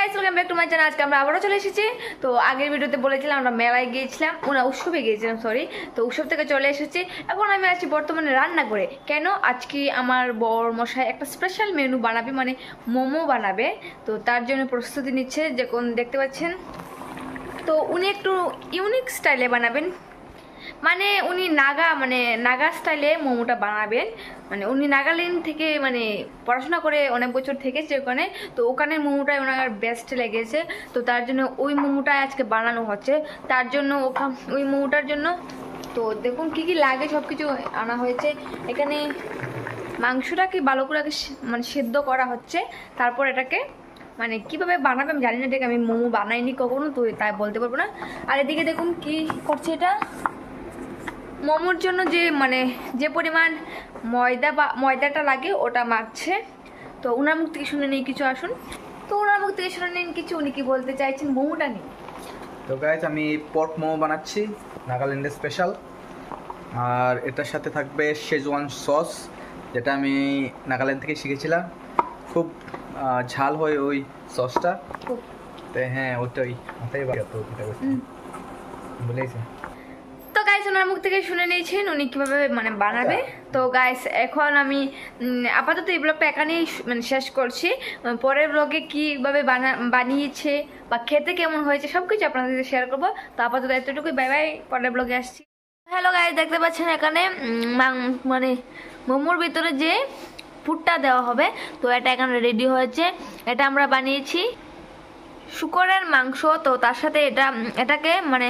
Guys welcome back to my channel. আজকে আমরা আবারও চলে এসেছি। তো আগের ভিডিওতে বলেছিলাম আমরা মেলায় গিয়েছিলাম, উৎসবে গিয়েছিলাম সরি। তো উৎসব থেকে চলে এসেছি, এখন আমি আছি বর্তমানে রান্না করে। কেন আজকে আমার বর মশাই একটা স্পেশাল মেনু বানাবে, মানে মোমো বানাবে। তো তার জন্য প্রস্তুতি নিচ্ছে, যখন দেখতে পাচ্ছেন। তো উনি একটু ইউনিক স্টাইলে বানাবেন, মানে উনি নাগা স্টাইলে মোমোটা বানাবেন। মানে উনি নাগাল্যান্ড থেকে মানে পড়াশোনা করে অনেক বছর থেকেছে ওখানে। তো ওখানের মোমোটাই ওনার বেস্ট লেগেছে। তো তার জন্য ওই মোমোটাই আজকে বানানো হচ্ছে। তার জন্য ওই মোমোটার জন্য তো দেখুন কি কি লাগে সব কিছু আনা হয়েছে। এখানে মাংসটাকে ভালো করে মানে সেদ্ধ করা হচ্ছে। তারপর এটাকে মানে কিভাবে বানাবে আমি জানি না, এটাকে আমি মোমো বানাইনি কখনো, তো তাই বলতে পারবো না। আর এদিকে দেখুন কি করছে, এটা মোমোর জন্য যে পরিমাণ ময়দাটা লাগে ওটা মাখছে। তো ওনার মুখ থেকে শুনে নিই কিছু, আসুন। তো ওনার মুখ থেকে শুনে নিন কিছু, উনি কি বলতে চাইছেন মোমোটা নিয়ে। তো গাইস আমি পর্ক মোমো বানাচ্ছি, নাগাল্যান্ডের স্পেশাল। আর এটার সাথে থাকবে শেজওয়ান সস, যেটা আমি নাগাল্যান্ড থেকে শিখেছিলাম। খুব ঝাল হয় ওই সসটা। তো হ্যাঁ ওটাই বলেছে। তো গাইস ওনার মুখ থেকে শুনে নিয়েছেন উনি কিভাবে মানে বানাবে। তো গাইস এখন আমি আপাতত এই ব্লগটা এখানেই মানে শেষ করছি। পরের ব্লগে কিভাবে বানিয়েছে বা খেতে কেমন হয়েছে সবকিছু আপনাদের সাথে শেয়ার করবো। তো আপাতত এতটুকুই, বাই বাই, পরের ব্লগে আসছি। হ্যালো গাইস, দেখতে পাচ্ছেন এখানে মানে মোমোর ভিতরে যে পুরটা দেওয়া হবে, তো এটা এখানে রেডি হয়েছে। এটা আমরা বানিয়েছি শুকরের মাংস। তো তার সাথে এটাকে মানে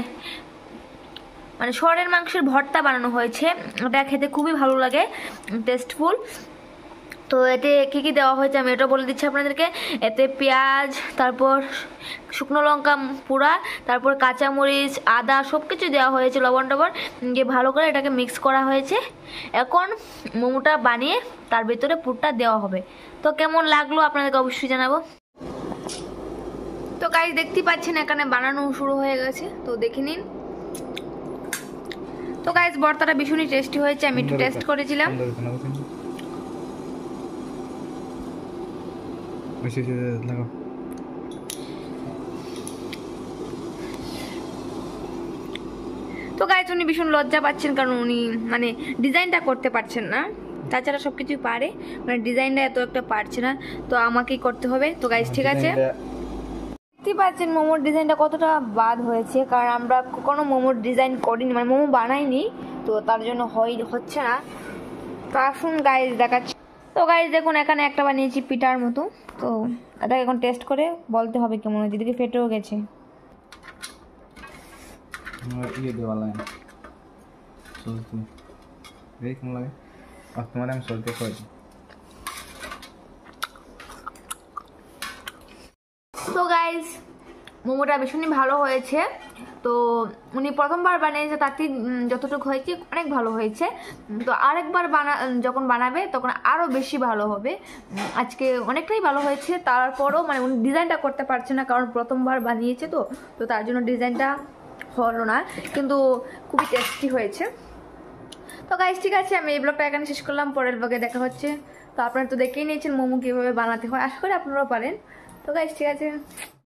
শুকরের মাংসের ভর্তা বানানো হয়েছে। এটা খেতে খুবই ভালো লাগে, টেস্টফুল। তো এতে কী কী দেওয়া হয়েছে আমি এটা বলে দিচ্ছি আপনাদেরকে। এতে পেঁয়াজ, তারপর শুকনো লঙ্কা পুরা, তারপর কাঁচামরিচ, আদা সব কিছু দেওয়া হয়েছে, লবণ টবণ দিয়ে ভালো করে এটাকে মিক্স করা হয়েছে। এখন মোমোটা বানিয়ে তার ভিতরে পুরটা দেওয়া হবে। তো কেমন লাগলো আপনাদেরকে অবশ্যই জানাবো। তো গাইস দেখতে পাচ্ছেন এখানে বানানো শুরু হয়ে গেছে, তো দেখে নিন। তো গাইস ভর্তাটা ভীষণই টেস্টি হয়েছে, আমি একটু টেস্ট করেছিলাম। তো গাইস উনি ভীষণ লজ্জা পাচ্ছেন, কারণ উনি মানে ডিজাইনটা করতে পারছেন না। তাছাড়া সবকিছুই পারে, মানে ডিজাইনটা এত একটা পারছে না, তো আমাকেই করতে হবে। তো গাইস ঠিক আছে, দেখতে পাচ্ছেন মোমোর ডিজাইনটা কতটা বাদ হয়েছে, কারণ আমরা কখনো মোমোর ডিজাইন করিনি, মানে মোমো বানাইনি, তো তার জন্য হচ্ছে না। তো আসুন গাইস দেখাচ্ছি। তো গাইস দেখুন এখানে একটা বানিয়েছি পিঠার মতো। তো এটা এখন টেস্ট করে বলতে হবে কেমন হয়েছে, দিদিকে ফেটেও গেছে। তো গাইস মোমোটা ভীষণই ভালো হয়েছে। তো উনি প্রথমবার বানিয়েছে, তাতে যতটুকু হয়েছে অনেক ভালো হয়েছে। তো আরেকবার যখন বানাবে তখন আরও বেশি ভালো হবে। আজকে অনেকটাই ভালো হয়েছে, তারপরও মানে উনি ডিজাইনটা করতে পারছে না, কারণ প্রথমবার বানিয়েছে। তো তার জন্য ডিজাইনটা হলো না, কিন্তু খুবই টেস্টি হয়েছে। তো গাইস ঠিক আছে, আমি এই ব্লগটা এখানে শেষ করলাম, পরের ব্লগে দেখা হচ্ছে। তো আপনারা তো দেখেই নিয়েছেন মোমো কীভাবে বানাতে হয়, আশা করি আপনারাও পারেন। তো গাইস ঠিক আছে।